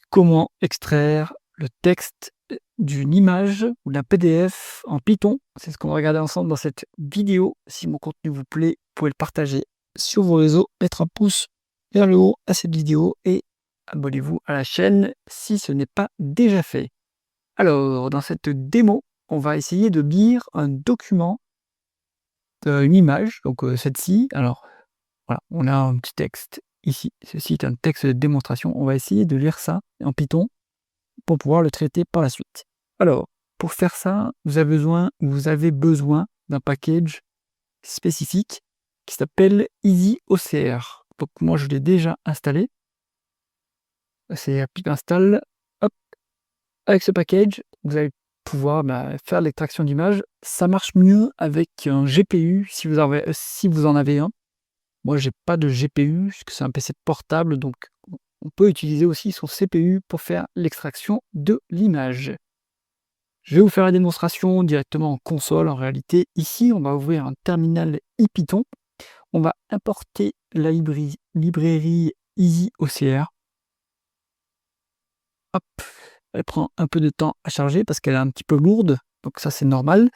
Comment extraire le texte d'une image ou d'un PDF en Python? C'est ce qu'on va regarder ensemble dans cette vidéo. Si mon contenu vous plaît, vous pouvez le partager sur vos réseaux, mettre un pouce vers le haut à cette vidéo et abonnez-vous à la chaîne si ce n'est pas déjà fait. Alors, dans cette démo, on va essayer de lire un document, une image, donc celle-ci. Alors, voilà, on a un petit texte ici. Ceci est un texte de démonstration. On va essayer de lire ça en Python pour pouvoir le traiter par la suite. Alors, pour faire ça, vous avez besoin d'un package spécifique qui s'appelle EasyOCR. Donc moi, je l'ai déjà installé. C'est pip install. Hop. Avec ce package, vous allez pouvoir faire l'extraction d'image. Ça marche mieux avec un GPU si vous en avez un. Moi, j'ai pas de GPU puisque c'est un PC portable, donc on peut utiliser aussi son CPU pour faire l'extraction de l'image. Je vais vous faire la démonstration directement en console. En réalité, ici, on va ouvrir un terminal IPython. On va importer la librairie EasyOCR. Hop, elle prend un peu de temps à charger parce qu'elle est un petit peu lourde, donc ça c'est normal.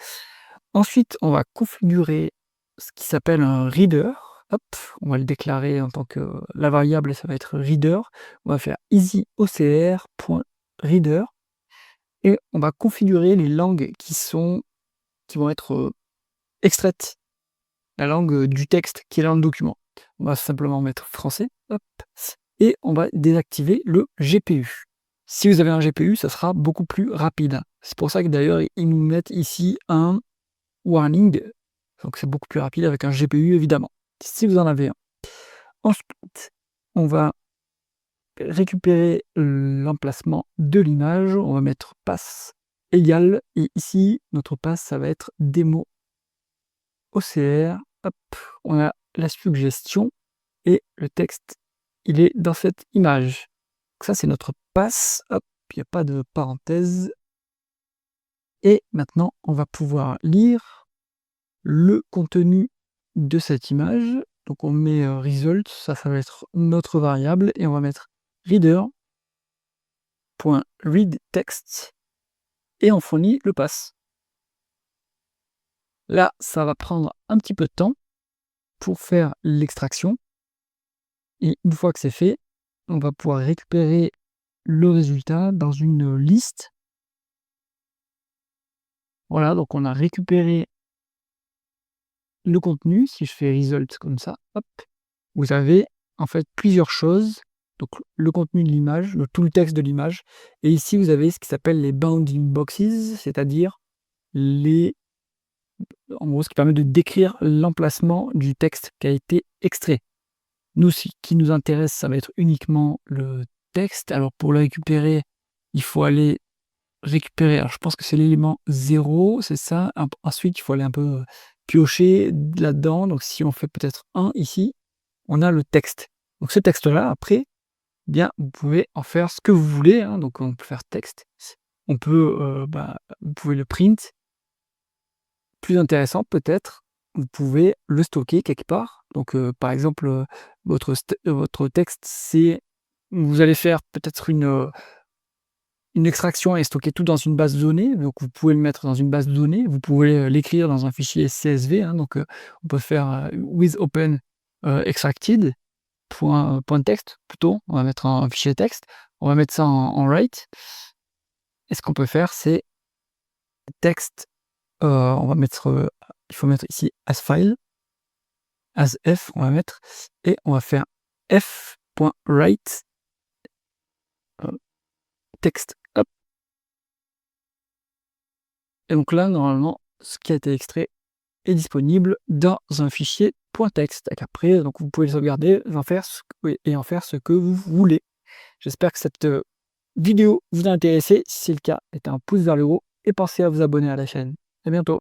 Ensuite, on va configurer ce qui s'appelle un reader. Hop, on va le déclarer en tant que la variable, ça va être reader. On va faire easyocr.reader et on va configurer les langues qui vont être extraites, la langue du texte qui est dans le document. On va simplement mettre français, hop, et on va désactiver le GPU. Si vous avez un GPU, ça sera beaucoup plus rapide. C'est pour ça que d'ailleurs, ils nous mettent ici un warning, donc c'est beaucoup plus rapide avec un GPU évidemment, si vous en avez un. Ensuite, on va récupérer l'emplacement de l'image, on va mettre pass égale, et ici, notre pass, ça va être démo OCR, hop, on a la suggestion, et le texte, il est dans cette image. Donc ça, c'est notre pass, hop, il n'y a pas de parenthèse. Et maintenant, on va pouvoir lire le contenu de cette image. Donc on met result, ça va être notre variable, et on va mettre reader.readText, et on fournit le pass. Là, ça va prendre un petit peu de temps pour faire l'extraction. Et une fois que c'est fait, on va pouvoir récupérer le résultat dans une liste. Voilà, donc on a récupéré le contenu. Si je fais result comme ça, hop, vous avez en fait plusieurs choses. Donc le contenu de l'image, tout le texte de l'image. Et ici, vous avez ce qui s'appelle les bounding boxes, c'est-à-dire en gros, ce qui permet de décrire l'emplacement du texte qui a été extrait. Nous, ce qui nous intéresse, ça va être uniquement le texte. Alors pour le récupérer, il faut aller récupérer, alors je pense que c'est l'élément 0, c'est ça. Ensuite, il faut aller un peu piocher là-dedans. Donc si on fait peut-être 1 ici, on a le texte. Donc ce texte-là, après, bien, vous pouvez en faire ce que vous voulez, hein. Donc on peut faire texte. On peut, vous pouvez le print. Plus intéressant peut-être, vous pouvez le stocker quelque part. Donc par exemple, votre texte, c'est vous allez faire peut-être une extraction et stocker tout dans une base de données. Donc vous pouvez le mettre dans une base de données, vous pouvez l'écrire dans un fichier CSV, hein. Donc on peut faire with open extracted point .text plutôt. On va mettre un fichier texte, on va mettre ça en write. Et ce qu'on peut faire, c'est texte. On va mettre, il faut mettre ici as file, as f, on va mettre, et on va faire f.write texte. Hop. Et donc là, normalement, ce qui a été extrait est disponible dans un fichier .text. Et après, donc vous pouvez le sauvegarder et en faire ce que vous voulez. J'espère que cette vidéo vous a intéressé. Si c'est le cas, mettez un pouce vers le haut et pensez à vous abonner à la chaîne. À bientôt.